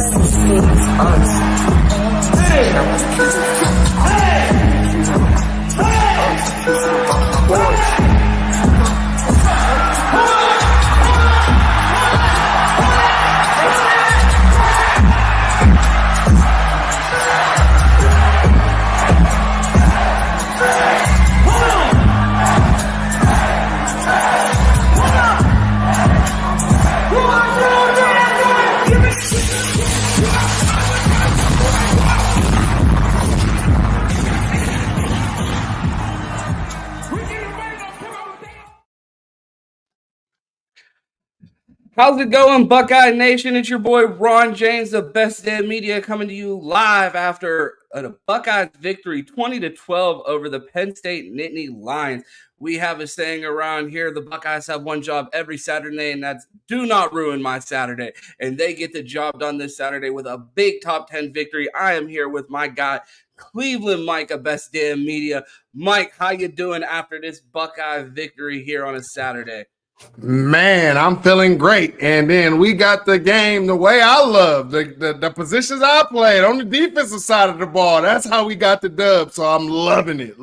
It's us. How's it going, Buckeye Nation? It's your boy Ron James of Best Damn Media coming to you live after a Buckeyes victory 20-12 over the Penn State Nittany Lions. We have a saying around here, the Buckeyes have one job every Saturday, and that's do not ruin my Saturday. And they get the job done this Saturday with a big top 10 victory. I am here with my guy, Cleveland Mike of Best Damn Media. Mike, how you doing after this Buckeye victory here on a Saturday? Man, I'm feeling great. And then we got the game the way I love, the positions I played on the defensive side of the ball. That's how we got the dub. So I'm loving it.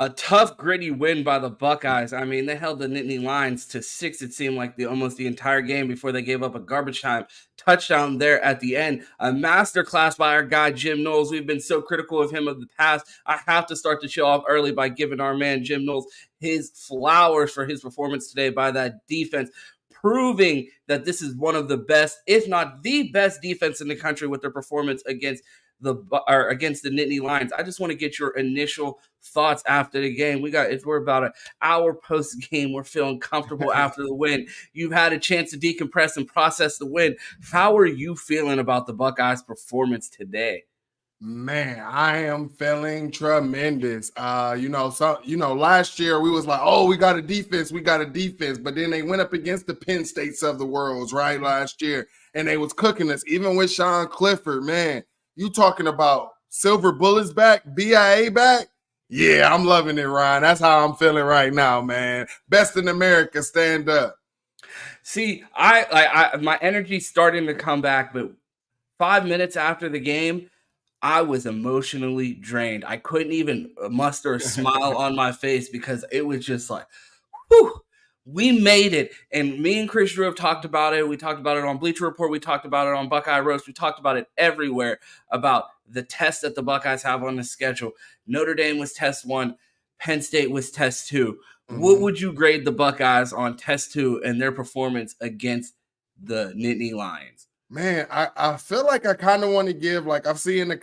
A tough, gritty win by the Buckeyes. I mean, they held the Nittany Lions to 6, it seemed like, almost the entire game before they gave up a garbage time touchdown there at the end. A masterclass by our guy, Jim Knowles. We've been so critical of him of the past. I have to start the show off early by giving our man, Jim Knowles, his flowers for his performance today by that defense, proving that this is one of the best, if not the best defense in the country with their performance against the Nittany Lions. I just want to get your initial thoughts after the game. We're about an hour post game. We're feeling comfortable after the win. You've had a chance to decompress and process the win. How are you feeling about the Buckeyes' performance today? Man, I am feeling tremendous. Last year we was like, oh, we got a defense. But then they went up against the Penn States of the world, right, last year, and they was cooking us, even with Sean Clifford, man. You talking about silver bullets back, BIA back? Yeah, I'm loving it, Ryan. That's how I'm feeling right now, man. Best in America, stand up. See, my energy's starting to come back, but 5 minutes after the game, I was emotionally drained. I couldn't even muster a smile on my face because it was just like, whew. We made it, and me and Chris Drew have talked about it. We talked about it on Bleacher Report. We talked about it on Buckeye Roast. We talked about it everywhere about the test that the Buckeyes have on the schedule. Notre Dame was test 1. Penn State was test 2. Mm-hmm. What would you grade the Buckeyes on test 2 and their performance against the Nittany Lions? Man, I feel like I kind of want to give, like I've seen in the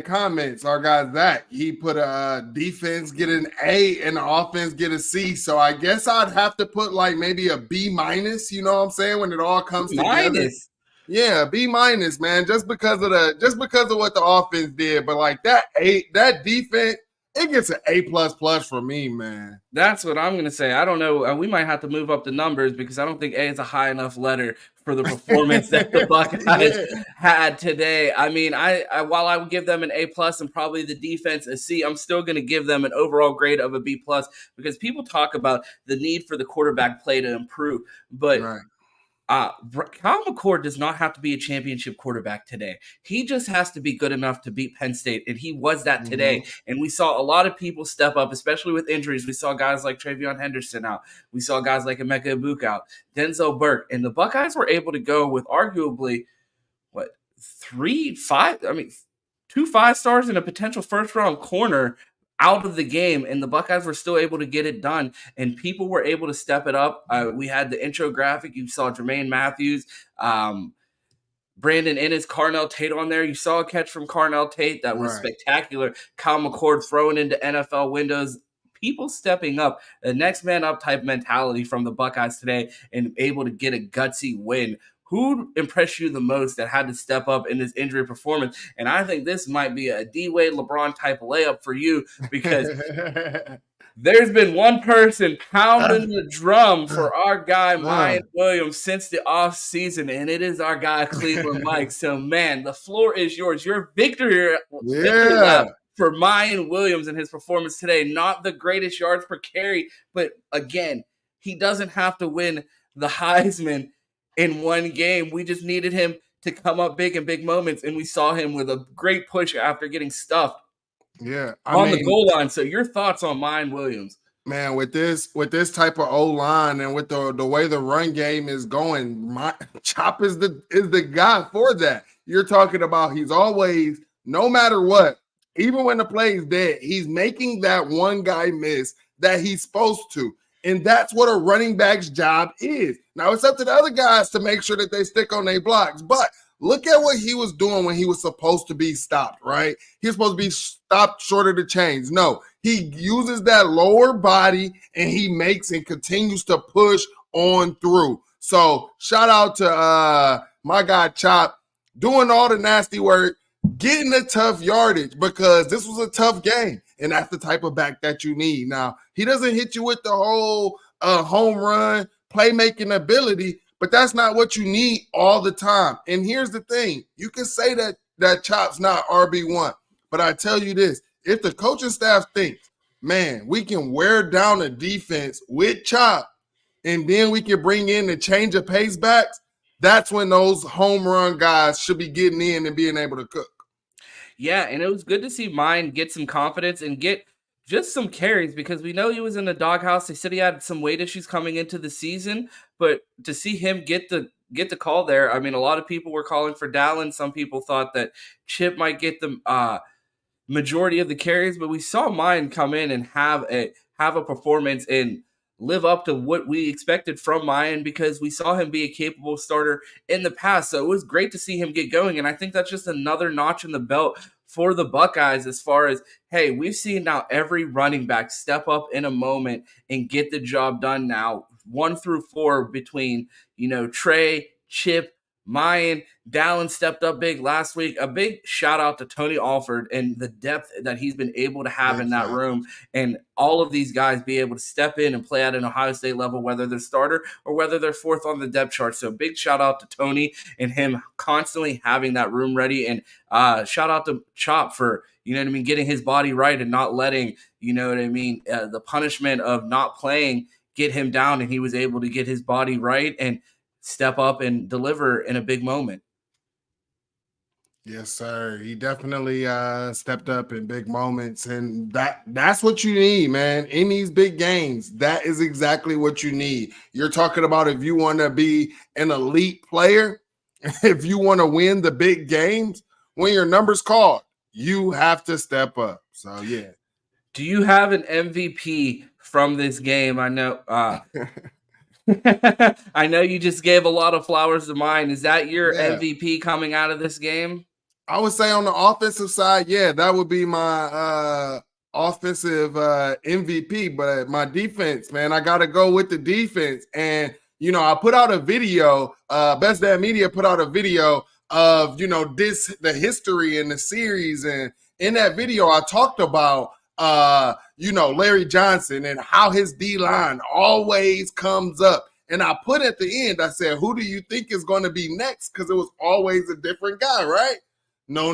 comments, our guy Zach, he put a defense get an A and the offense get a C. So I guess I'd have to put like maybe a B minus, you know what I'm saying, when it all comes together. Yeah, B minus, man, just because of what the offense did. But like that defense, it gets an A++ for me, man. That's what I'm going to say. I don't know. We might have to move up the numbers because I don't think A is a high enough letter for the performance that the Buckeyes had today. I mean, while I would give them an A+ and probably the defense a C, I'm still going to give them an overall grade of a B+ because people talk about the need for the quarterback play to improve. But right. Kyle McCord does not have to be a championship quarterback today. He just has to be good enough to beat Penn State, and he was that today. Mm-hmm. And we saw a lot of people step up, especially with injuries. We saw guys like Travion Henderson out. We saw guys like Emeka Egbuka out, Denzel Burke. And the Buckeyes were able to go with arguably, 2 5-stars and a potential first-round corner out of the game, and the Buckeyes were still able to get it done, and people were able to step it up. We had the intro graphic. You saw Jermaine Matthews, Brandon Ennis, Carnell Tate on there. You saw a catch from Carnell Tate that was spectacular. Kyle McCord throwing into NFL windows. People stepping up, a next man up type mentality from the Buckeyes today and able to get a gutsy win. Who impressed you the most that had to step up in this injury performance? And I think this might be a D-Wade LeBron type of layup for you because there's been one person pounding the drum for our guy, Mayan Williams, since the offseason, and it is our guy, Cleveland Mike. So, man, the floor is yours. Your victory lap for Mayan Williams and his performance today. Not the greatest yards per carry, but, again, he doesn't have to win the Heisman in one game. We just needed him to come up big in big moments, and we saw him with a great push after getting stuffed on the goal line. So your thoughts on Mayan Williams? Man, with this type of O-line and with the way the run game is going, Chop is the guy for that. You're talking about he's always, no matter what, even when the play is dead, he's making that one guy miss that he's supposed to. And that's what a running back's job is. Now, it's up to the other guys to make sure that they stick on their blocks. But look at what he was doing when he was supposed to be stopped, right? He was supposed to be stopped short of the chains. No, he uses that lower body and he makes and continues to push on through. So shout out to my guy Chop, doing all the nasty work, getting the tough yardage, because this was a tough game. And that's the type of back that you need. Now, he doesn't hit you with the whole home run playmaking ability, but that's not what you need all the time. And here's the thing. You can say that Chop's not RB1, but I tell you this, if the coaching staff thinks, man, we can wear down the defense with Chop, and then we can bring in the change of pace backs, that's when those home run guys should be getting in and being able to cook. Yeah, and it was good to see Mayan get some confidence and get just some carries, because we know he was in the doghouse. They said he had some weight issues coming into the season, but to see him get the call there, I mean, a lot of people were calling for Dallin. Some people thought that Chip might get the majority of the carries, but we saw Mayan come in and have a performance and live up to what we expected from Mayan, because we saw him be a capable starter in the past. So it was great to see him get going, and I think that's just another notch in the belt for the Buckeyes as far as, hey, we've seen now every running back step up in a moment and get the job done now. 1 through 4 between, Trey, Chip, Mayan, Dallin stepped up big last week. A big shout out to Tony Alford and the depth that he's been able to have in that room, and all of these guys be able to step in and play at an Ohio State level, whether they're starter or whether they're fourth on the depth chart. So big shout out to Tony and him constantly having that room ready, and shout out to Chop for, getting his body right and not letting, the punishment of not playing get him down, and he was able to get his body right and step up and deliver in a big moment. Yes, sir. He definitely stepped up in big moments, and that's what you need, man. In these big games, that is exactly what you need. You're talking about if you want to be an elite player, if you want to win the big games, when your number's called, you have to step up. So, yeah. Do you have an MVP from this game? I know I know you just gave a lot of flowers to mine. Is that your MVP coming out of this game? I would say on the offensive side, yeah, that would be my offensive MVP. But my defense, man, I got to go with the defense. And, I put out a video, Best Damn Media put out a video of, the history and the series. And in that video, I talked about, Larry Johnson and how his D-line always comes up. And I put at the end, I said, who do you think is going to be next? Because it was always a different guy, right? No.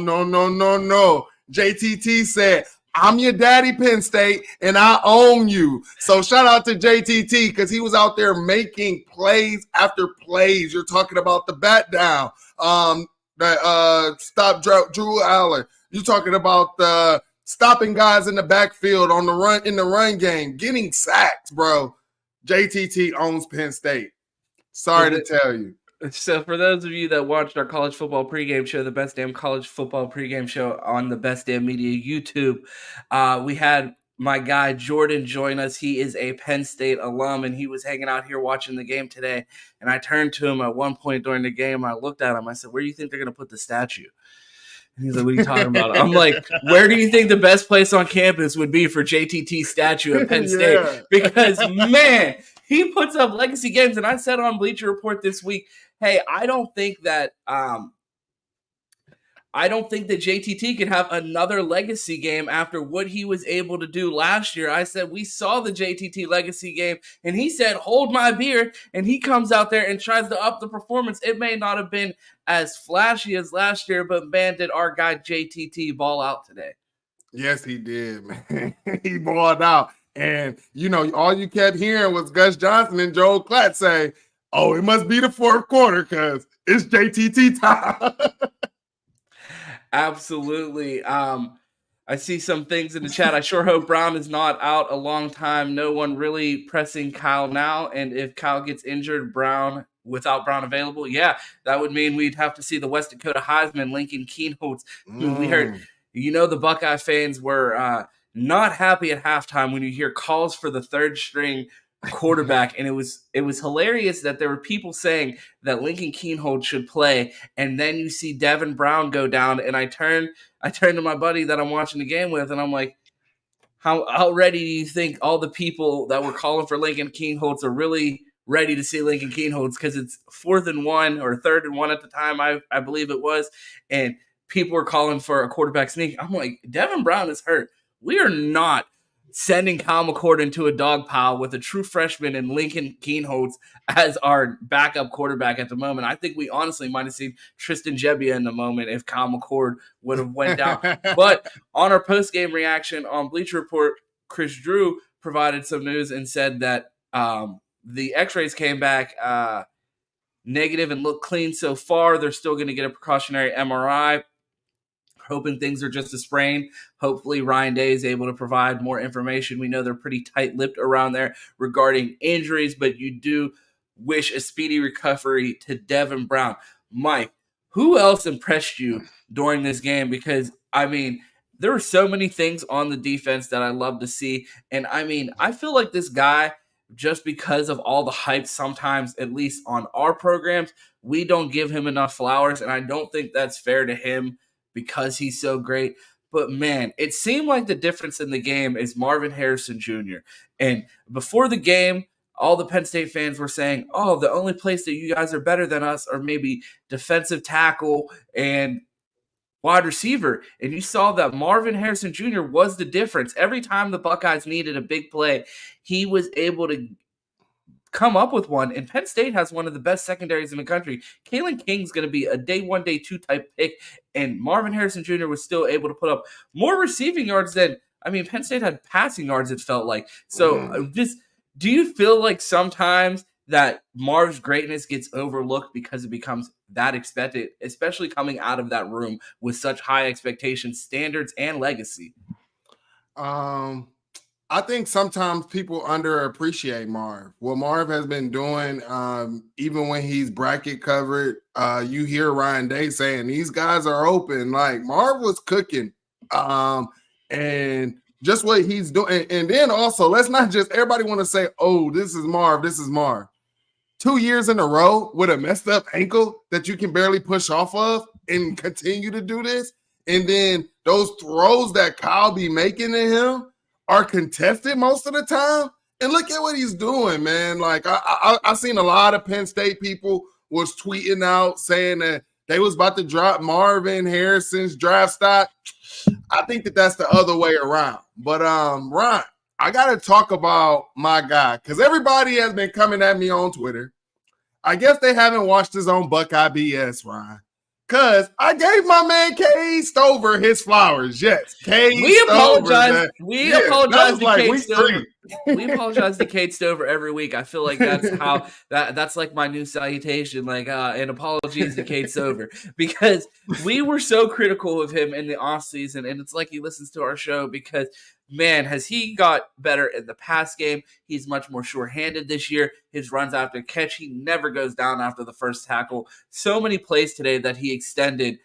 JTT said, I'm your daddy, Penn State, and I own you. So shout out to JTT, because he was out there making plays after plays. You're talking about the bat down, stop Drew Allen. You're talking about the stopping guys in the backfield on the run in the run game, getting sacks, bro. JTT owns Penn State. Sorry to tell you. So for those of you that watched our college football pregame show, the Best Damn College Football Pregame Show on the Best Damn Media YouTube, we had my guy Jordan join us. He is a Penn State alum, and he was hanging out here watching the game today. And I turned to him at one point during the game. I looked at him. I said, where do you think they're going to put the statue? And he's like, what are you talking about? I'm like, where do you think the best place on campus would be for JTT's statue at Penn State? Because, man, he puts up legacy games. And I said on Bleacher Report this week, hey, I don't think that JTT could have another legacy game after what he was able to do last year. I said, we saw the JTT legacy game, and he said, hold my beer, and he comes out there and tries to up the performance. It may not have been as flashy as last year, but man, did our guy JTT ball out today. Yes, he did, man. He balled out. And, all you kept hearing was Gus Johnson and Joel Klatt say, oh, it must be the fourth quarter because it's JTT time. Absolutely. I see some things in the chat. I sure hope Brown is not out a long time. No one really pressing Kyle now. And if Kyle gets injured, without Brown available, yeah, that would mean we'd have to see the West Dakota Heisman, Lincoln Keenholz, who we heard, the Buckeye fans were not happy at halftime when you hear calls for the third string quarterback. And it was hilarious that there were people saying that Lincoln Keenholz should play. And then you see Devin Brown go down. And I turned to my buddy that I'm watching the game with, and I'm like, how ready do you think all the people that were calling for Lincoln Keenholz are really ready to see Lincoln Keenholz? Because it's 4th and 1 or 3rd and 1 at the time, I believe it was, and people were calling for a quarterback sneak. I'm like, Devin Brown is hurt. We are not sending Kyle McCord into a dog pile with a true freshman and Lincoln Keenholz as our backup quarterback at the moment. I think we honestly might have seen Tristan Gebbia in the moment if Kyle McCord would have went down. But on our post-game reaction on Bleacher Report, Chris Drew provided some news and said that the x-rays came back negative and look clean so far. They're still going to get a precautionary MRI. Hoping things are just a sprain. Hopefully Ryan Day is able to provide more information. We know they're pretty tight-lipped around there regarding injuries, but you do wish a speedy recovery to Devin Brown. Mike, who else impressed you during this game? Because, there were so many things on the defense that I love to see. And, I feel like this guy, just because of all the hype sometimes, at least on our programs, we don't give him enough flowers, and I don't think that's fair to him because he's so great. But, man, it seemed like the difference in the game is Marvin Harrison Jr. And before the game, all the Penn State fans were saying, oh, the only place that you guys are better than us are maybe defensive tackle and wide receiver. And you saw that Marvin Harrison Jr. was the difference. Every time the Buckeyes needed a big play, he was able to come up with one, and Penn State has one of the best secondaries in the country. Kalen King's going to be a day 1, day 2 type pick, and Marvin Harrison Jr. was still able to put up more receiving yards than, Penn State had passing yards, it felt like. So do you feel like sometimes that Marv's greatness gets overlooked because it becomes that expected, especially coming out of that room with such high expectations, standards, and legacy? I think sometimes people underappreciate Marv. What Marv has been doing, even when he's bracket covered, you hear Ryan Day saying these guys are open. Like Marv was cooking, and just what he's doing. And then also, let's not just everybody want to say, "Oh, this is Marv. This is Marv." 2 years in a row with a messed up ankle that you can barely push off of, and continue to do this, and then those throws that Kyle be making to him are contested most of the time. And look at what he's doing, man. Like I seen a lot of Penn State people was tweeting out saying that they was about to drop Marvin Harrison's draft stock. I think that that's the other way around. But Ron, I got to talk about my guy because everybody has been coming at me on Twitter. I guess they haven't watched his own Buckeye BS, Ron. Because I gave my man Cade Stover his flowers. Yes, Cade Stover. We apologize to like Cade Stover. We apologize to Cade Stover every week. I feel like that's how that's like my new salutation, like and apologies to Cade Stover, because we were so critical of him in the offseason, and it's like he listens to our show because, man, has he got better in the pass game. He's much more sure-handed this year. His runs after catch, he never goes down after the first tackle. So many plays today that he extended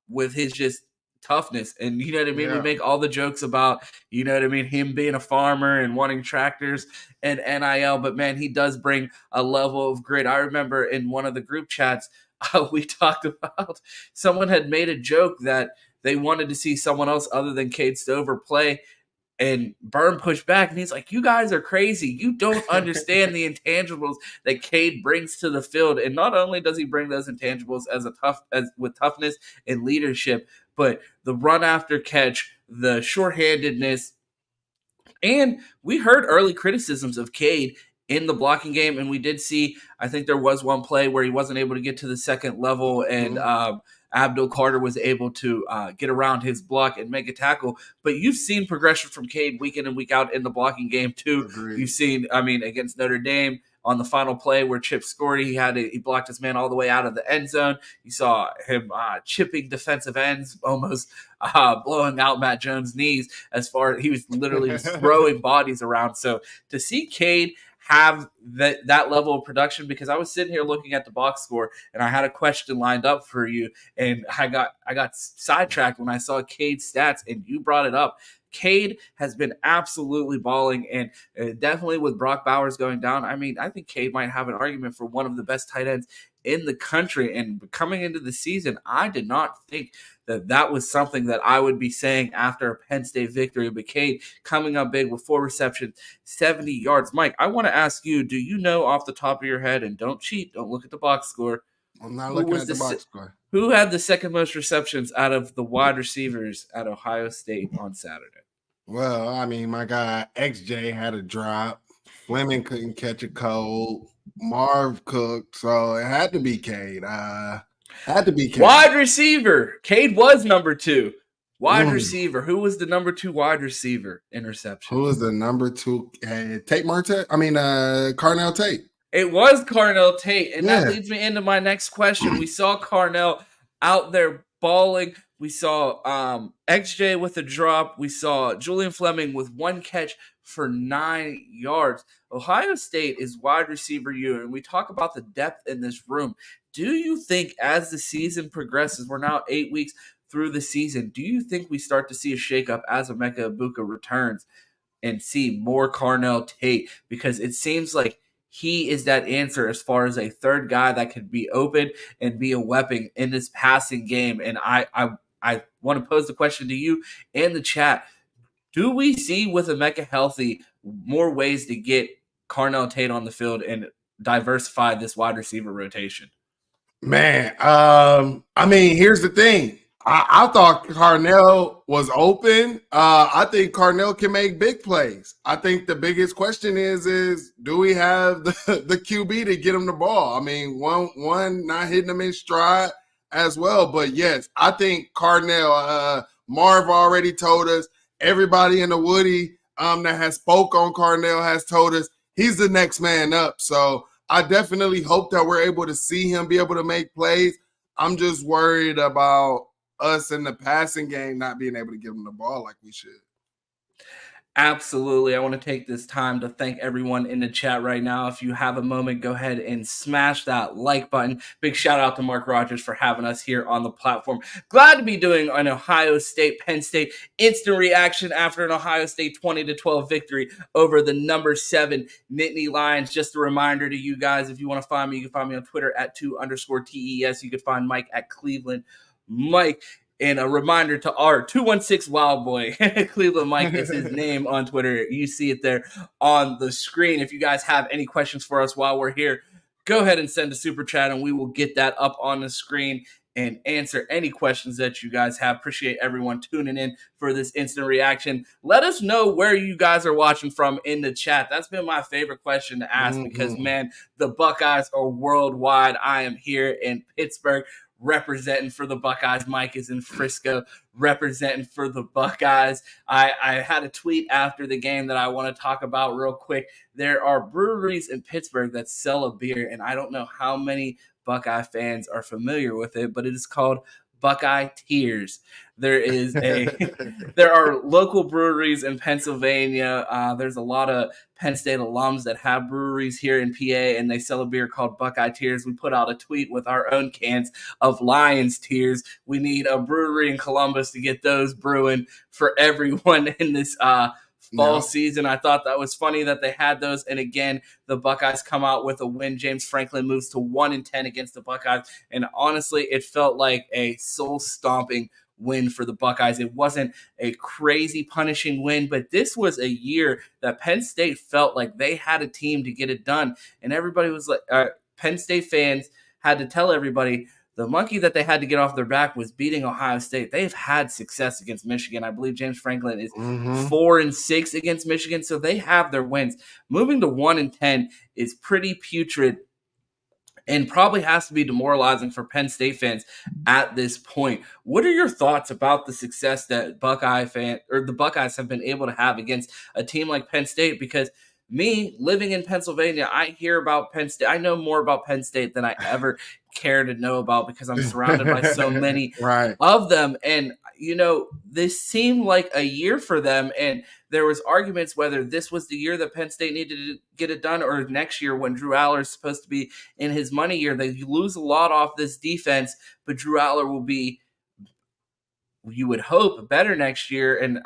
with his just toughness. And you know what I mean? Yeah. We make all the jokes about, you know what I mean, him being a farmer and wanting tractors and NIL. But, man, he does bring a level of grit. I remember in one of the group chats, we talked about someone had made a joke that they wanted to see someone else other than Cade Stover play, and Burn pushed back, and he's like, you guys are crazy. You don't understand the intangibles that Cade brings to the field. And not only does he bring those intangibles with toughness and leadership, but the run after catch, the shorthandedness. And we heard early criticisms of Cade in the blocking game, and we did see, I think there was one play where he wasn't able to get to the second level, and Abdul Carter was able to get around his block and make a tackle. But you've seen progression from Cade week in and week out in the blocking game too. Agreed. You've seen, against Notre Dame, on the final play where Chip scored. He blocked his man all the way out of the end zone. You saw him chipping defensive ends, almost blowing out Matt Jones' knees as far as he was literally just throwing bodies around. So to see Cade have that level of production, because I was sitting here looking at the box score and I had a question lined up for you, and I got sidetracked when I saw Cade's stats and you brought it up. Cade has been absolutely balling, and definitely with Brock Bowers going down, I mean, I think Cade might have an argument for one of the best tight ends in the country. And coming into the season, I did not think that was something that I would be saying after a Penn State victory. But Cade coming up big with 4 receptions, 70 yards. Mike, I want to ask you, do you know off the top of your head, and don't cheat, don't look at the box score, I'm not looking at the box score. Who had the second most receptions out of the wide receivers at Ohio State on Saturday? Well, I mean, my guy XJ had a drop. Fleming couldn't catch a cold. Marv cooked, so it had to be Cade. Wide receiver. Cade was number 2. Wide receiver. Who was the number 2 wide receiver interception? Who was the number 2? Tate Marte? Carnell Tate. It was Carnell Tate, and that leads me into my next question. We saw Carnell out there balling. We saw XJ with a drop. We saw Julian Fleming with 1 catch for 9 yards. Ohio State is wide receiver U, and we talk about the depth in this room. Do you think as the season progresses, we're now 8 weeks through the season, do you think we start to see a shakeup as Emeka Egbuka returns and see more Carnell Tate? Because it seems like he is that answer as far as a third guy that could be open and be a weapon in this passing game. And I want to pose the question to you and the chat. Do we see with Emeka healthy more ways to get Carnell Tate on the field and diversify this wide receiver rotation? Man, I mean, here's the thing. I thought Carnell was open. I think Carnell can make big plays. I think the biggest question is do we have the QB to get him the ball? I mean, one not hitting him in stride as well. But yes, I think Carnell, Marv already told us, everybody in the Woody that has spoke on Carnell has told us he's the next man up. So I definitely hope that we're able to see him be able to make plays. I'm just worried about us in the passing game not being able to give him the ball like we should. Absolutely. I want to take this time to thank everyone in the chat right now. If you have a moment, go ahead and smash that like button. Big shout out to Mark Rogers for having us here on the platform. Glad to be doing an Ohio State, Penn State instant reaction after an Ohio State 20-12 victory over the number 7 Nittany Lions. Just a reminder to you guys, if you want to find me, you can find me on Twitter at 2_TES. You can find Mike at Cleveland Mike. And a reminder to our 216 Wild Boy, Cleveland Mike is his name on Twitter. You see it there on the screen. If you guys have any questions for us while we're here, go ahead and send a super chat and we will get that up on the screen and answer any questions that you guys have. Appreciate everyone tuning in for this instant reaction. Let us know where you guys are watching from in the chat. That's been my favorite question to ask because, man, the Buckeyes are worldwide. I am here in Pittsburgh, representing for the Buckeyes. Mike is in Frisco representing for the Buckeyes. I had a tweet after the game that I want to talk about real quick. There are breweries in Pittsburgh that sell a beer, and I don't know how many Buckeye fans are familiar with it, but it is called Buckeye Tears. There are local breweries in Pennsylvania. There's a lot of Penn State alums that have breweries here in PA, and they sell a beer called Buckeye Tears. We put out a tweet with our own cans of Lions Tears. We need a brewery in Columbus to get those brewing for everyone in this fall season. I thought that was funny that they had those. And again, the Buckeyes come out with a win. James Franklin moves to 1-10 against the Buckeyes. And honestly, it felt like a soul-stomping win for the Buckeyes. It wasn't a crazy punishing win, but this was a year that Penn State felt like they had a team to get it done. And everybody was like, Penn State fans had to tell everybody the monkey that they had to get off their back was beating Ohio State. They've had success against Michigan. I believe James Franklin is 4-6 against Michigan, so they have their wins. Moving to 1-10 is pretty putrid and probably has to be demoralizing for Penn State fans at this point. What are your thoughts about the success that the Buckeyes have been able to have against a team like Penn State? Because me living in Pennsylvania, I hear about Penn State. I know more about Penn State than I ever care to know about because I'm surrounded by so many Right. of them. And, this seemed like a year for them. And there was arguments whether this was the year that Penn State needed to get it done or next year when Drew Aller is supposed to be in his money year. They lose a lot off this defense, but Drew Aller will be, you would hope, better next year and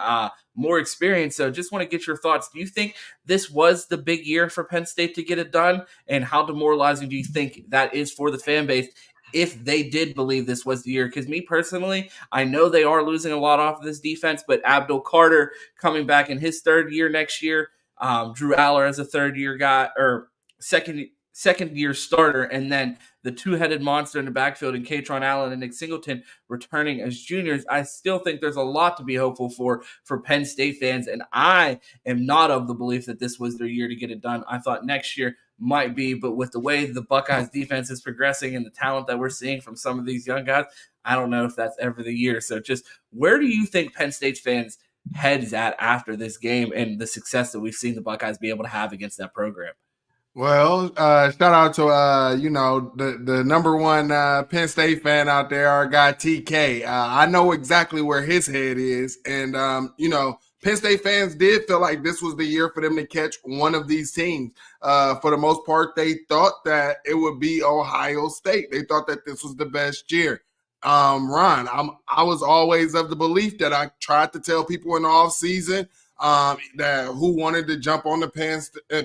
more experience. So just want to get your thoughts. Do you think this was the big year for Penn State to get it done? And how demoralizing do you think that is for the fan base if they did believe this was the year? Because me personally, I know they are losing a lot off of this defense, but Abdul Carter coming back in his third year next year, Drew Aller as a third year guy or second year starter, and then the two-headed monster in the backfield and Katron Allen and Nick Singleton returning as juniors. I still think there's a lot to be hopeful for Penn State fans, and I am not of the belief that this was their year to get it done. I thought next year might be, but with the way the Buckeyes defense is progressing and the talent that we're seeing from some of these young guys, I don't know if that's ever the year. So just where do you think Penn State fans' heads at after this game and the success that we've seen the Buckeyes be able to have against that program? Well, shout out to the number one Penn State fan out there, our guy TK. I know exactly where his head is, and Penn State fans did feel like this was the year for them to catch one of these teams. For the most part, they thought that it would be Ohio State. They thought that this was the best year. Ron, I was always of the belief that I tried to tell people in the off season that who wanted to jump on the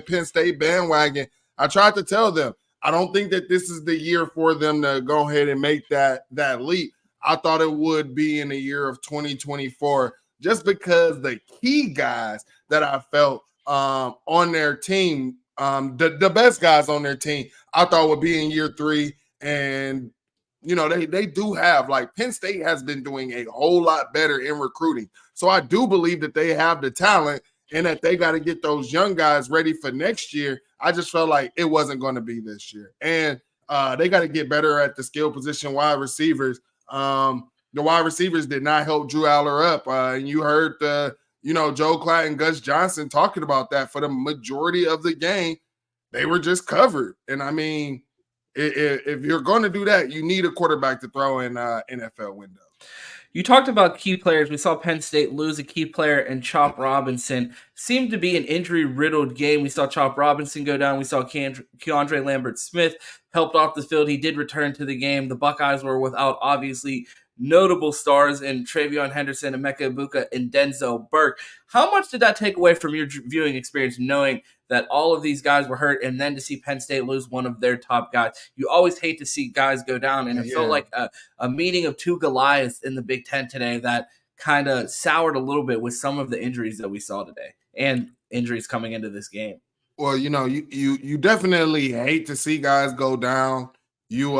Penn State bandwagon. I tried to tell them, I don't think that this is the year for them to go ahead and make that leap. I thought it would be in the year of 2024, just because the key guys that I felt on their team, the best guys on their team, I thought would be in year 3. And they do have, like, Penn State has been doing a whole lot better in recruiting. So I do believe that they have the talent and that they got to get those young guys ready for next year. I just felt like it wasn't going to be this year. And they got to get better at the skill position wide receivers. The wide receivers did not help Drew Aller up. And you heard Joe Klatt and Gus Johnson talking about that for the majority of the game. They were just covered. And I mean, if you're going to do that, you need a quarterback to throw in NFL window. You talked about key players. We saw Penn State lose a key player in Chop Robinson. Seemed to be an injury-riddled game. We saw Chop Robinson go down. We saw Keandre Lambert-Smith helped off the field. He did return to the game. The Buckeyes were without, obviously, notable stars in Travion Henderson, Emeka Ibuka, and Denzel Burke. How much did that take away from your viewing experience, knowing that all of these guys were hurt, and then to see Penn State lose one of their top guys? You always hate to see guys go down, and it felt like a meeting of two Goliaths in the Big Ten today that kind of soured a little bit with some of the injuries that we saw today and injuries coming into this game. Well, you definitely hate to see guys go down. You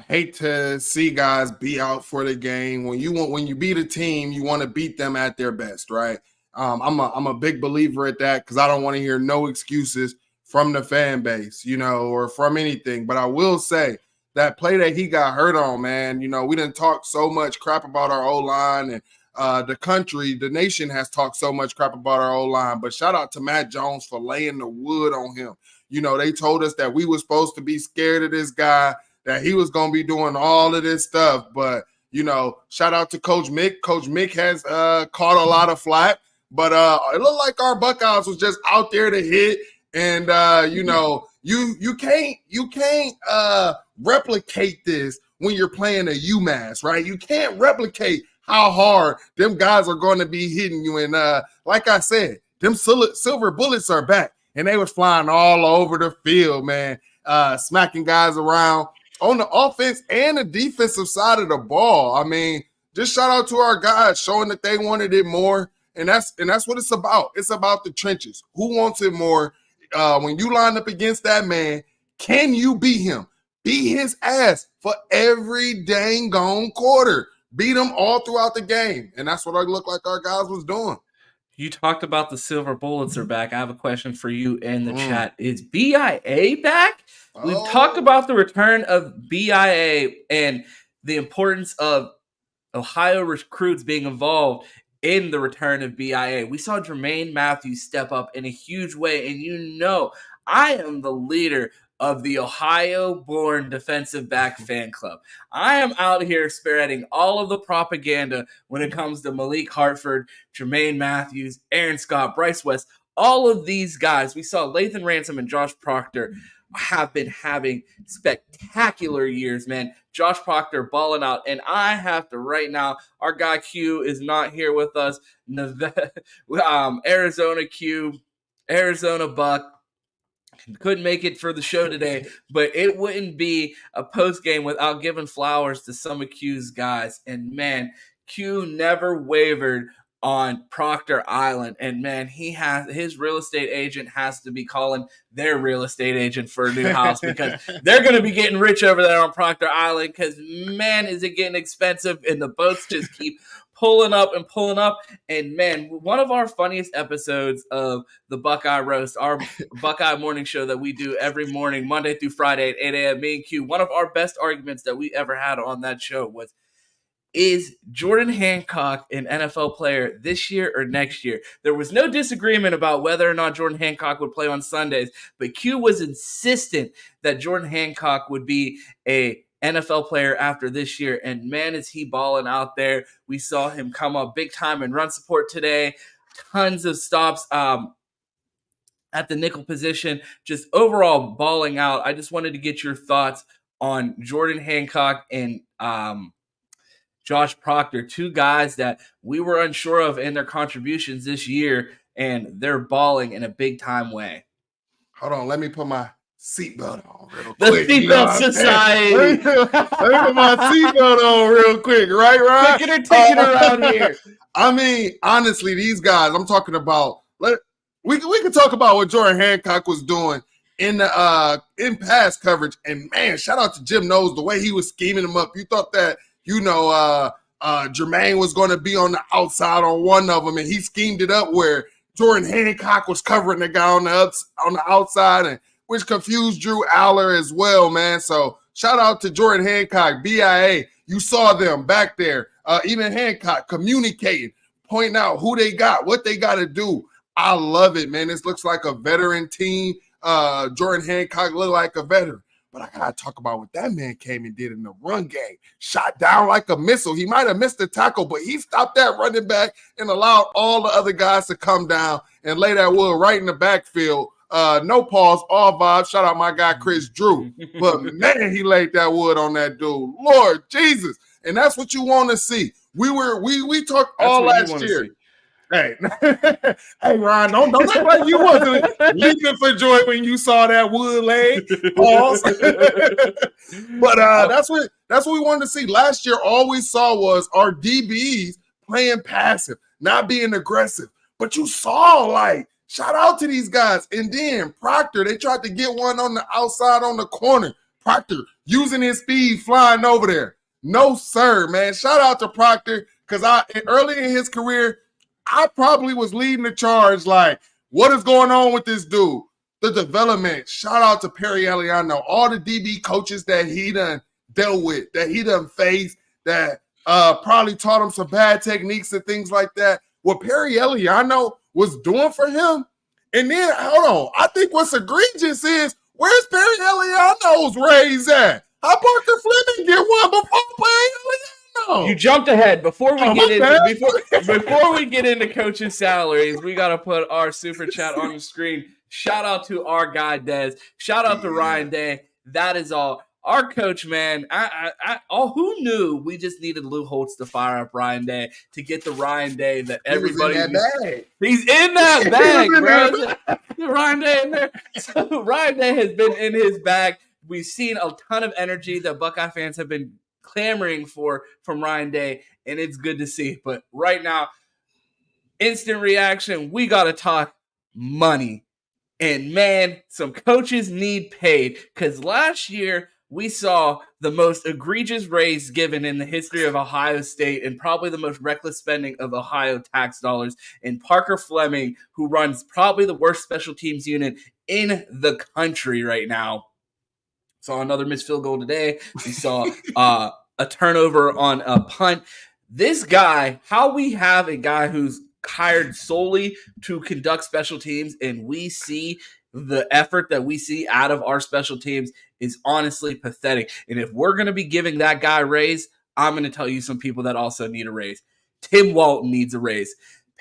hate to see guys be out for the game. When you beat a team, you want to beat them at their best, right? I'm a big believer at that because I don't want to hear no excuses from the fan base, or from anything. But I will say that play that he got hurt on, man, we didn't talk so much crap about our O-line, and the nation has talked so much crap about our O-line. But shout out to Matt Jones for laying the wood on him. They told us that we were supposed to be scared of this guy, that he was going to be doing all of this stuff. But, shout out to Coach Mick. Coach Mick has caught a lot of flack. But it looked like our Buckeyes was just out there to hit. And, you can't replicate this when you're playing a UMass, right? You can't replicate how hard them guys are going to be hitting you. And like I said, them silver bullets are back. And they was flying all over the field, man, smacking guys around on the offense and the defensive side of the ball. I mean, just shout out to our guys showing that they wanted it more. And that's what it's about. It's about the trenches. Who wants it more? When you line up against that man, can you beat him? Beat his ass for every dang gone quarter. Beat him all throughout the game. And that's what it looked like our guys was doing. You talked about the silver bullets are back. I have a question for you in the chat. Is BIA back? We've talked about the return of BIA and the importance of Ohio recruits being involved in the return of BIA. We saw Jermaine Matthews step up in a huge way, and you know, I am the leader of the Ohio-born defensive back fan club. I am out here spreading all of the propaganda when it comes to Malik Hartford, Jermaine Matthews, Aaron Scott, Bryce West, all of these guys. We saw Lathan Ransom and Josh Proctor have been having spectacular years, man. Josh Proctor balling out. And I have to right now, our guy Q is not here with us. Arizona Q, Arizona Buck, couldn't make it for the show today, but it wouldn't be a post game without giving flowers to some of Q's guys. And man, Q never wavered on Proctor Island. And man, his real estate agent has to be calling their real estate agent for a new house because they're going to be getting rich over there on Proctor Island because man, is it getting expensive and the boats just keep pulling up. And man, one of our funniest episodes of the Buckeye Roast, our Buckeye morning show that we do every morning, Monday through Friday at 8 a.m., me and Q, one of our best arguments that we ever had on that show was, is Jordan Hancock an NFL player this year or next year? There was no disagreement about whether or not Jordan Hancock would play on Sundays, but Q was insistent that Jordan Hancock would be a NFL player after this year. And man, is he balling out there. We saw him come up big time in run support today. Tons of stops at the nickel position, just overall balling out. I just wanted to get your thoughts on Jordan Hancock and Josh Proctor, two guys that we were unsure of in their contributions this year, and they're balling in a big-time way. Hold on, let me put my seatbelt on real the quick. The Seatbelt Society. Let me put my seatbelt on real quick, right, Ryan? Taking her ticket around here. I mean, honestly, these guys, I'm talking about, we can talk about what Jordan Hancock was doing in the in pass coverage, and man, shout out to Jim Knowles, the way he was scheming them up. You thought that, Jermaine was going to be on the outside on one of them, and he schemed it up where Jordan Hancock was covering the guy on the outside, and which confused Drew Aller as well, man. So shout out to Jordan Hancock, BIA. You saw them back there, even Hancock communicating, pointing out who they got, what they got to do. I love it, man. This looks like a veteran team. Jordan Hancock looked like a veteran. But I got to talk about what that man came and did in the run game. Shot down like a missile. He might have missed the tackle, but he stopped that running back and allowed all the other guys to come down and lay that wood right in the backfield. No pause, all vibes. Shout out my guy, Chris Drew. But, man, he laid that wood on that dude. Lord Jesus. And that's what you want to see. We talked all last year. Hey, hey, Ryan, don't act like you wasn't leaping for joy when you saw that wood leg. Pause. But that's what we wanted to see. Last year, all we saw was our DBs playing passive, not being aggressive. But you saw, like, shout out to these guys. And then Proctor, they tried to get one on the outside on the corner. Proctor using his speed, flying over there. No, sir, man. Shout out to Proctor, because early in his career, I probably was leading the charge like, what is going on with this dude? The development. Shout out to Perry Eliano, all the DB coaches that he done dealt with, that he done faced, that probably taught him some bad techniques and things like that. What Perry Eliano was doing for him. And then, hold on, I think what's egregious is, where's Perry Eliano's raise at? How Parker Fleming get one before Perry Eliano? You jumped ahead. Before we get into coaches' salaries, we got to put our super chat on the screen. Shout out to our guy Dez. Shout out to Ryan Day. That is all. Our coach, man. Who knew we just needed Lou Holtz to fire up Ryan Day to get the Ryan Day that everybody. He's in that bag, bro. Ryan Day in there. So Ryan Day has been in his bag. We've seen a ton of energy that Buckeye fans have been clamoring for from Ryan Day, and it's good to see. But right now, instant reaction, we got to talk money. And man, some coaches need paid, because last year we saw the most egregious raise given in the history of Ohio State and probably the most reckless spending of Ohio tax dollars. And Parker Fleming, who runs probably the worst special teams unit in the country right now, saw another missed field goal today. We saw a turnover on a punt. This guy, how we have a guy who's hired solely to conduct special teams, and we see the effort that we see out of our special teams is honestly pathetic. And if we're going to be giving that guy a raise, I'm going to tell you some people that also need a raise. Tim Walton needs a raise.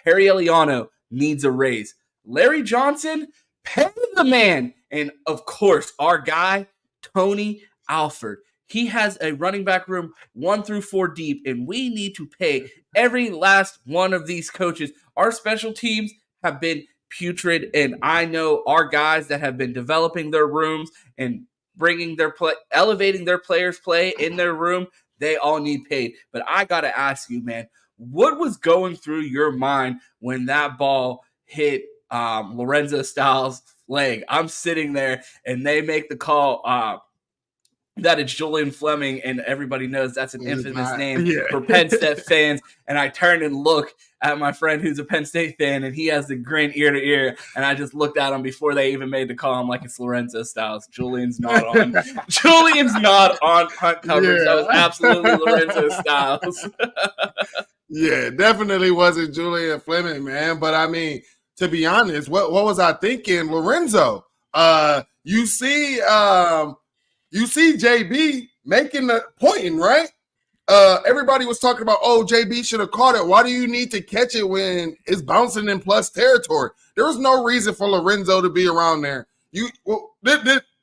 Perry Eliano needs a raise. Larry Johnson, pay the man. And of course, our guy, Tony Alford. He has a running back room 1 through 4 deep, and we need to pay every last one of these coaches. Our special teams have been putrid, and I know our guys that have been developing their rooms and bringing their play, elevating their players' play in their room, they all need paid. But I got to ask you, man, what was going through your mind when that ball hit Lorenzo Styles' leg? I'm sitting there, and they make the call that it's Julian Fleming, and everybody knows that's an infamous name for Penn State fans. And I turn and look at my friend who's a Penn State fan, and he has the grin ear to ear. And I just looked at him before they even made the call. I'm like, it's Lorenzo Styles. Julian's not on. Julian's not on punt coverage. That was absolutely Lorenzo Styles. Yeah, definitely wasn't Julian Fleming, man. But I mean, to be honest, what was I thinking, Lorenzo? You see JB making the pointing, right? Everybody was talking about, oh, JB should have caught it. Why do you need to catch it when it's bouncing in plus territory? There was no reason for Lorenzo to be around there.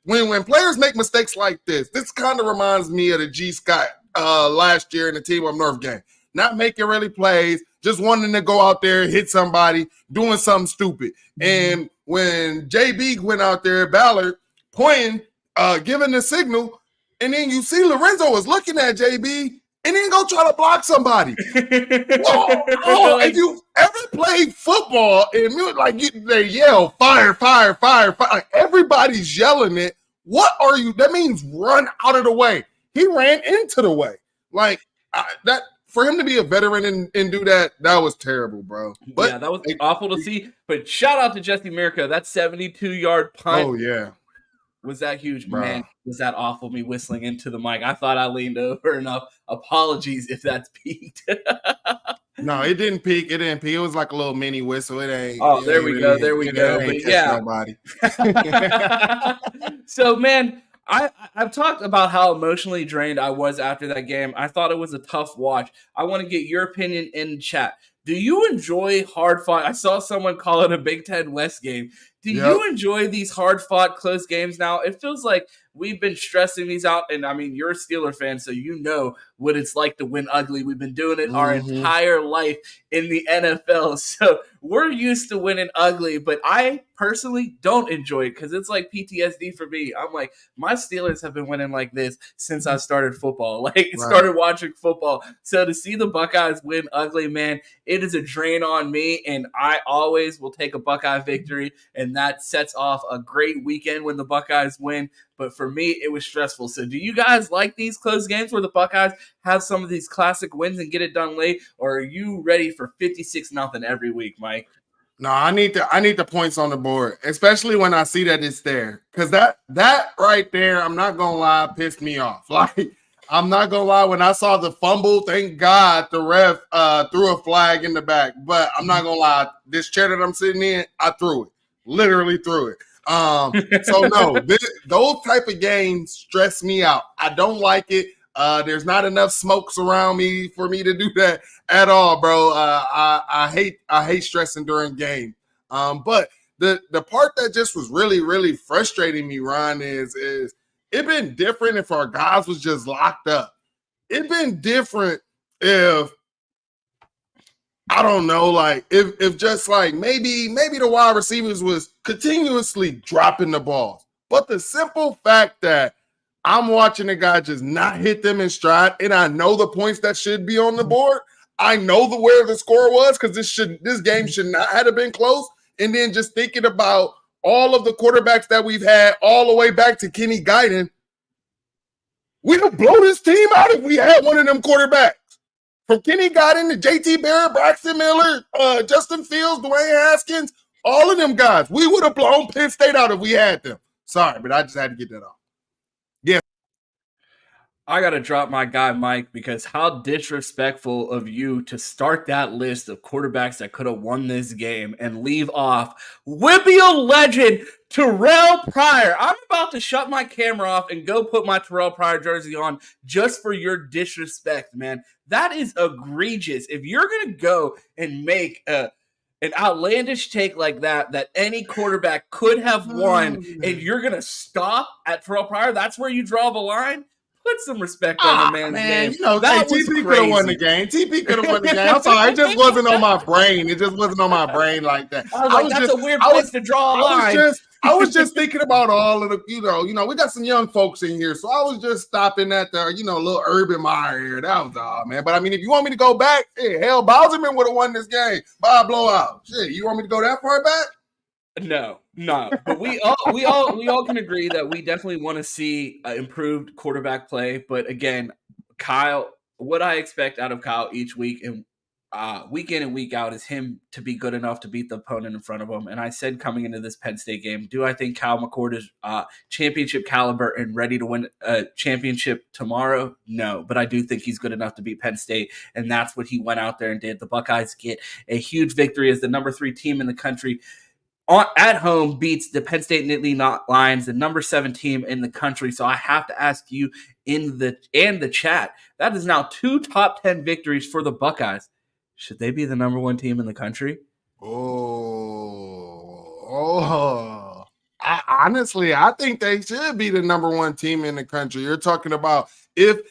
When players make mistakes like this kind of reminds me of the G. Scott last year in the Team Up North game. Not making really plays, just wanting to go out there, hit somebody, doing something stupid. Mm-hmm. And when JB went out there, Ballard pointing, giving the signal, and then you see Lorenzo was looking at JB and then go try to block somebody. If you ever played football and they yell, fire, fire, fire, fire, like everybody's yelling it. What are you? That means run out of the way. He ran into the way. That for him to be a veteran and do that was terrible, bro. But yeah, that was awful to see. But shout out to Jesse Mirka. That 72-yard punt. Oh, yeah. Was that huge, bro. Man? Was that awful? Me whistling into the mic. I thought I leaned over enough. Apologies if that's peaked. No, it didn't peak. It didn't peak. It was like a little mini whistle. It ain't. Oh, there we go. There we go. But yeah. Nobody. So, man, I've talked about how emotionally drained I was after that game. I thought it was a tough watch. I want to get your opinion in chat. Do you enjoy hard-fought? I saw someone call it a Big Ten West game. Do you enjoy these hard-fought, close games now? It feels like we've been stressing these out, and I mean, you're a Steeler fan, so you know what it's like to win ugly. We've been doing it our entire life in the NFL, so we're used to winning ugly, but I personally don't enjoy it because it's like PTSD for me. I'm like, my Steelers have been winning like this since I started football, started watching football. So to see the Buckeyes win ugly, man, it is a drain on me, and I always will take a Buckeye victory, and that sets off a great weekend when the Buckeyes win. But for me, it was stressful. So do you guys like these close games where the Buckeyes have some of these classic wins and get it done late? Or are you ready for 56-0 every week, Mike? No, I need the points on the board, especially when I see that it's there. Because that right there, I'm not going to lie, pissed me off. I'm not going to lie, when I saw the fumble, thank God the ref threw a flag in the back. But I'm not going to lie, this chair that I'm sitting in, I threw it. Literally threw it. So no, those type of games stress me out. I don't like it. There's not enough smokes around me for me to do that at all, bro. I hate stressing during game. But the part that just was really, really frustrating me, Ron, is it been different if our guys was just locked up. It been different if I don't know, if just maybe the wide receivers was continuously dropping the balls. But the simple fact that I'm watching a guy just not hit them in stride, and I know the points that should be on the board. I know where the score was because this game should not have been close. And then just thinking about all of the quarterbacks that we've had all the way back to Kenny Guyton, we'd have blown this team out if we had one of them quarterbacks. From Kenny Guyton to JT Barrett, Braxton Miller, Justin Fields, Dwayne Haskins, all of them guys, we would have blown Penn State out if we had them. Sorry, but I just had to get that off. Yeah. I got to drop my guy, Mike, because how disrespectful of you to start that list of quarterbacks that could have won this game and leave off Whippeal legend Terrell Pryor. I'm about to shut my camera off and go put my Terrell Pryor jersey on just for your disrespect, man. That is egregious. If you're going to go and make an outlandish take like that any quarterback could have won, and you're going to stop at Terrell Pryor, that's where you draw the line? Put some respect on the man's name. You know, that hey, was TP could have won the game. TP could have won the game. I'm sorry, it just wasn't on my brain. It just wasn't on my brain like that. I was like, that's a weird place to draw a line. I was just thinking about all of the, you know, we got some young folks in here, so I was just stopping at the, little Urban Meyer here. That was all, man. But I mean, if you want me to go back, hell, Bowserman would have won this game by a blowout. Shit, you want me to go that far back? No, but we all can agree that we definitely want to see improved quarterback play. But again, Kyle, what I expect out of Kyle each week and week in and week out is him to be good enough to beat the opponent in front of him. And I said coming into this Penn State game, do I think Kyle McCord is championship caliber and ready to win a championship tomorrow? No, but I do think he's good enough to beat Penn State, and that's what he went out there and did. The Buckeyes get a huge victory as the number 3 team in the country. At home beats the Penn State Nittany Lions, the number 7 team in the country. So I have to ask you in the chat, that is now 2 top 10 victories for the Buckeyes. Should they be the number 1 team in the country? Honestly, I think they should be the number 1 team in the country. You're talking about if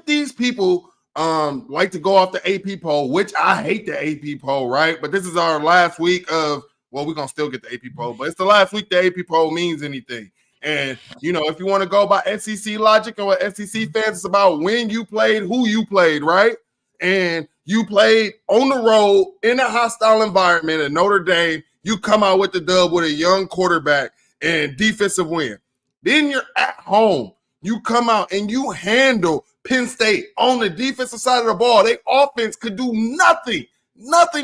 these people like to go off the AP poll, which I hate the AP poll, right? But this is our last week of, well, we're going to still get the AP poll, but it's the last week the AP poll means anything. And, if you want to go by SEC logic and what SEC fans, it's about when you played, who you played, right? And you played on the road in a hostile environment at Notre Dame. You come out with the dub with a young quarterback and defensive win. Then you're at home. You come out and you handle Penn State on the defensive side of the ball. Their offense could do nothing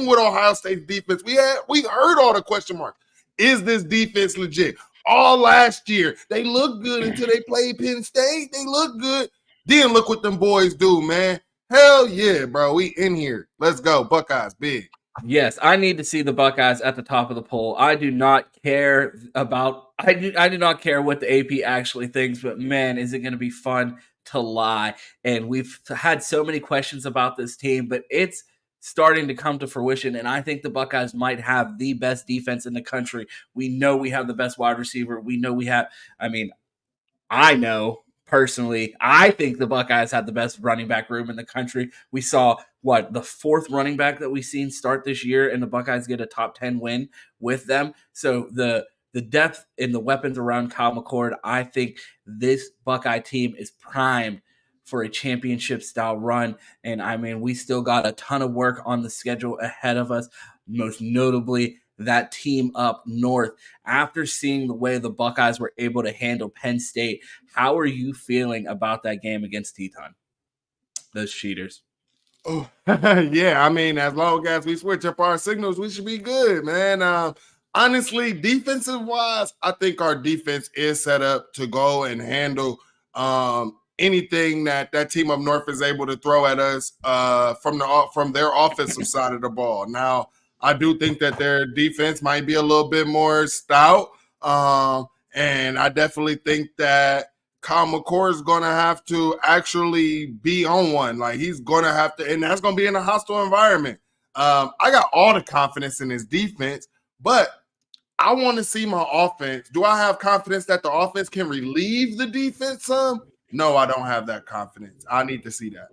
with Ohio State's defense. We heard all the question marks. Is this defense legit? All last year, they looked good until they played Penn State. They looked good. Then look what them boys do, man. Hell yeah, bro. We in here. Let's go. Buckeyes, big. Yes, I need to see the Buckeyes at the top of the poll. I do not care about – I do not care what the AP actually thinks, but, man, is it going to be fun to lie. And we've had so many questions about this team, but it's starting to come to fruition, and I think the Buckeyes might have the best defense in the country. We know we have the best wide receiver. We know we have – I know – personally, I think the Buckeyes had the best running back room in the country. We saw the 4th running back that we've seen start this year, and the Buckeyes get a top 10 win with them. So the depth in the weapons around Kyle McCord, I think this Buckeye team is primed for a championship-style run. And, we still got a ton of work on the schedule ahead of us, most notably that team up north. After seeing the way the Buckeyes were able to handle Penn State, how are you feeling about that game against Teton? Those cheaters. Oh, yeah. As long as we switch up our signals, we should be good, man. Honestly, defensive-wise, I think our defense is set up to go and handle anything that team up north is able to throw at us from their offensive side of the ball. Now, I do think that their defense might be a little bit more stout. And I definitely think that Kyle McCord is going to have to actually be on one. Like, he's going to have to, and that's going to be in a hostile environment. I got all the confidence in his defense, but I want to see my offense. Do I have confidence that the offense can relieve the defense some? No, I don't have that confidence. I need to see that.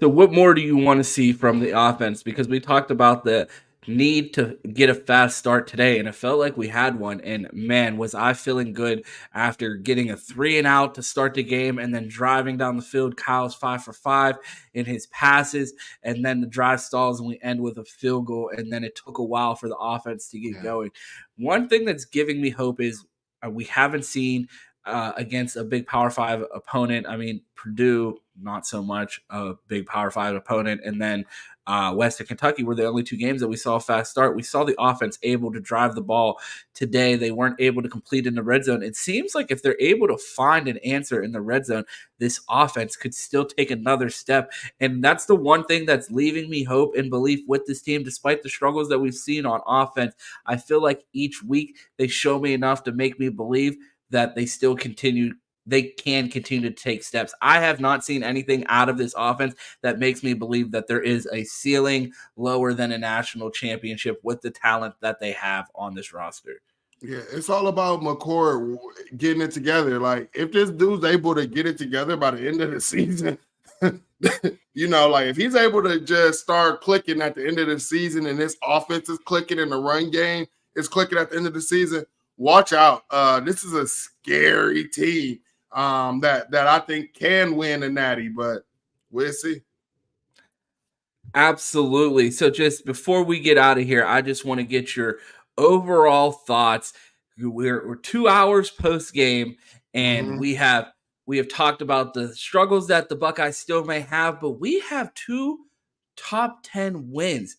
So what more do you want to see from the offense? Because we talked about the need to get a fast start today, and it felt like we had one. And, man, was I feeling good after getting a 3-and-out to start the game and then driving down the field. Kyle's 5 for 5 in his passes, and then the drive stalls, and we end with a field goal, and then it took a while for the offense to get going. One thing that's giving me hope is we haven't seen against a big Power 5 opponent. I mean, Purdue, not so much a big Power 5 opponent. And then Western Kentucky were the only two games that we saw a fast start. We saw the offense able to drive the ball today. They weren't able to complete in the red zone. It seems like if they're able to find an answer in the red zone, this offense could still take another step. And that's the one thing that's leaving me hope and belief with this team, despite the struggles that we've seen on offense. I feel like each week they show me enough to make me believe that they can continue to take steps. I have not seen anything out of this offense that makes me believe that there is a ceiling lower than a national championship with the talent that they have on this roster. Yeah, it's all about McCord getting it together. Like, if this dude's able to get it together by the end of the season, like if he's able to just start clicking at the end of the season and this offense is clicking and the run game is clicking at the end of the season, watch out. This is a scary team that I think can win a natty, but we'll see. Absolutely. So just before we get out of here, I just want to get your overall thoughts. We're 2 hours post game, and we have talked about the struggles that the Buckeyes still may have, but we have 2 top 10 wins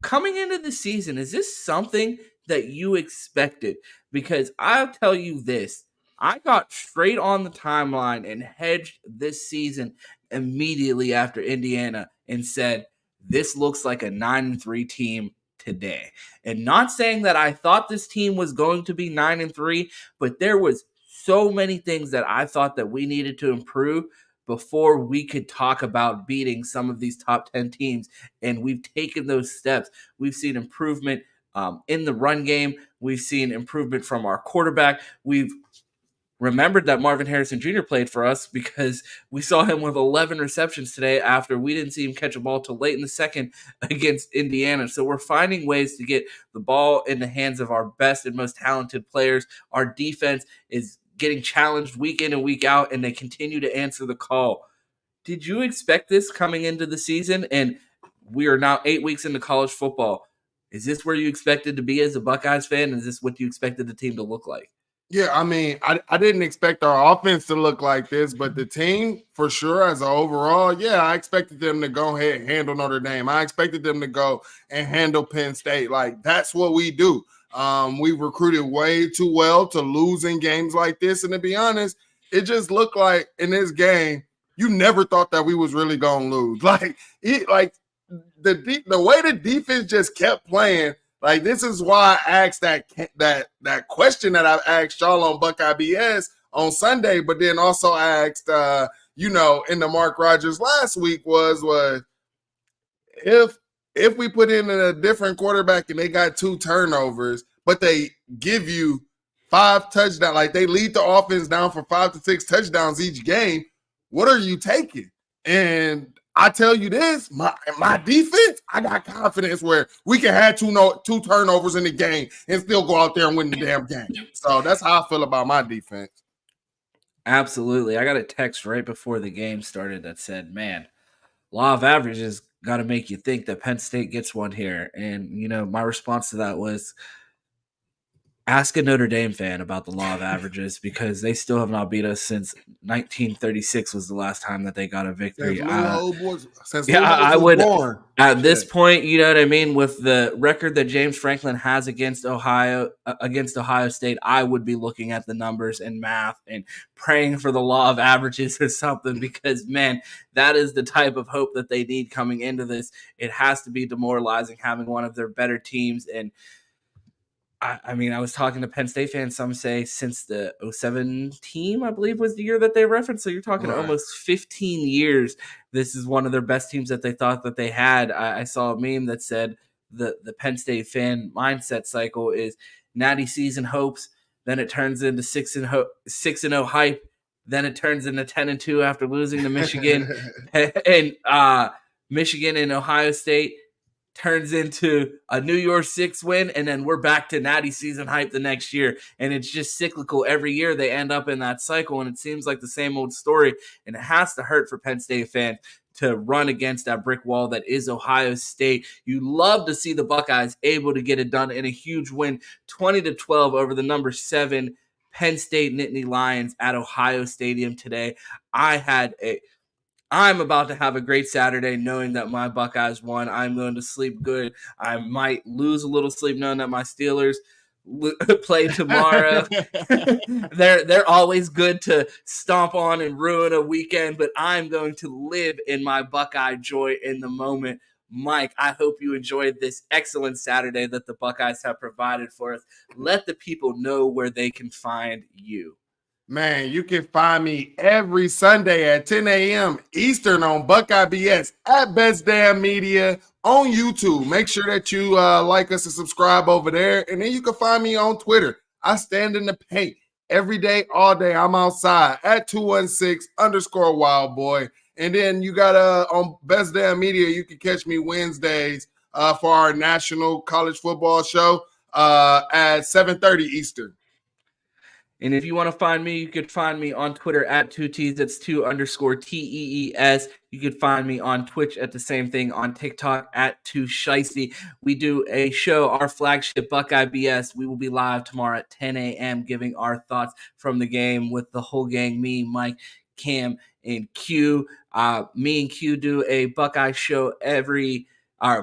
coming into the season. Is this something that you expected? Because I'll tell you this, I got straight on the timeline and hedged this season immediately after Indiana and said, this looks like a 9-3 team today. And not saying that I thought this team was going to be 9-3, but there was so many things that I thought that we needed to improve before we could talk about beating some of these top 10 teams. And we've taken those steps. We've seen improvement in the run game. We've seen improvement from our quarterback. We've remembered that Marvin Harrison Jr. played for us because we saw him with 11 receptions today after we didn't see him catch a ball till late in the second against Indiana. So we're finding ways to get the ball in the hands of our best and most talented players. Our defense is getting challenged week in and week out, and they continue to answer the call. Did you expect this coming into the season? And we are now 8 weeks into college football. Is this where you expected to be as a Buckeyes fan? Is this what you expected the team to look like? Yeah, I mean, I didn't expect our offense to look like this, but the team, for sure, as an overall, yeah, I expected them to go ahead and handle Notre Dame. I expected them to go and handle Penn State. Like, that's what we do. We recruited way too well to lose in games like this. And to be honest, it just looked like in this game, you never thought that we was really going to lose. The way the defense just kept playing. Like, this is why I asked that question that I asked y'all on Buckeye BS on Sunday, but then also asked, in the Mark Rogers last week was if we put in a different quarterback and they got 2 turnovers, but they give you 5 touchdowns, like they lead the offense down for 5 to 6 touchdowns each game, what are you taking? And I tell you this, my defense, I got confidence where we can have 2 turnovers in the game and still go out there and win the damn game. So that's how I feel about my defense. Absolutely. I got a text right before the game started that said, man, law of averages got to make you think that Penn State gets one here. And, my response to that was, ask a Notre Dame fan about the law of averages because they still have not beat us since 1936 was the last time that they got a victory. I would at this point, you know what I mean, with the record that James Franklin has against Ohio State, I would be looking at the numbers and math and praying for the law of averages or something because, man, that is the type of hope that they need coming into this. It has to be demoralizing having one of their better teams. And I mean, I was talking to Penn State fans. Some say since the 2007 team, I believe, was the year that they referenced. So you're talking almost 15 years. This is one of their best teams that they thought that they had. I saw a meme that said the Penn State fan mindset cycle is natty season hopes, then it turns into 6-0 hype, then it turns into 10-2 after losing to Michigan, and Michigan and Ohio State turns into a New Year's 6 win, and then we're back to natty season hype the next year. And it's just cyclical. Every year they end up in that cycle, and it seems like the same old story. And it has to hurt for Penn State fans to run against that brick wall that is Ohio State. You love to see the Buckeyes able to get it done in a huge win, 20-12 over the number 7 Penn State Nittany Lions at Ohio Stadium today. I'm about to have a great Saturday knowing that my Buckeyes won. I'm going to sleep good. I might lose a little sleep knowing that my Steelers play tomorrow. They're always good to stomp on and ruin a weekend, but I'm going to live in my Buckeye joy in the moment. Mike, I hope you enjoyed this excellent Saturday that the Buckeyes have provided for us. Let the people know where they can find you. Man, you can find me every Sunday at 10 a.m. Eastern on Buckeye BS at Best Damn Media on YouTube. Make sure that you like us and subscribe over there. And then you can find me on Twitter. I stand in the paint every day, all day. I'm outside at 216_Wildboy. And then you got on Best Damn Media, you can catch me Wednesdays for our national college football show at 7:30 Eastern. And if you want to find me, you could find me on Twitter at 2Ts. That's 2_TEES. You could find me on Twitch at the same thing, on TikTok at 2Shiesty. We do a show, our flagship Buckeye BS. We will be live tomorrow at 10 a.m. giving our thoughts from the game with the whole gang, me, Mike, Cam, and Q. Me and Q do a Buckeye show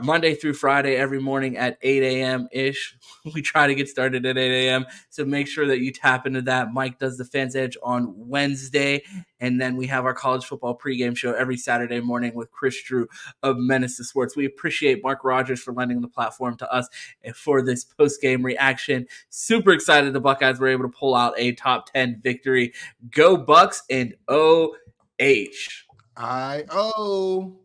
Monday through Friday every morning at 8 a.m.-ish. We try to get started at 8 a.m. So make sure that you tap into that. Mike does the Fans Edge on Wednesday. And then we have our college football pregame show every Saturday morning with Chris Drew of Menace to Sports. We appreciate Mark Rogers for lending the platform to us and for this post-game reaction. Super excited the Buckeyes were able to pull out a top 10 victory. Go Bucks and OH. I-O.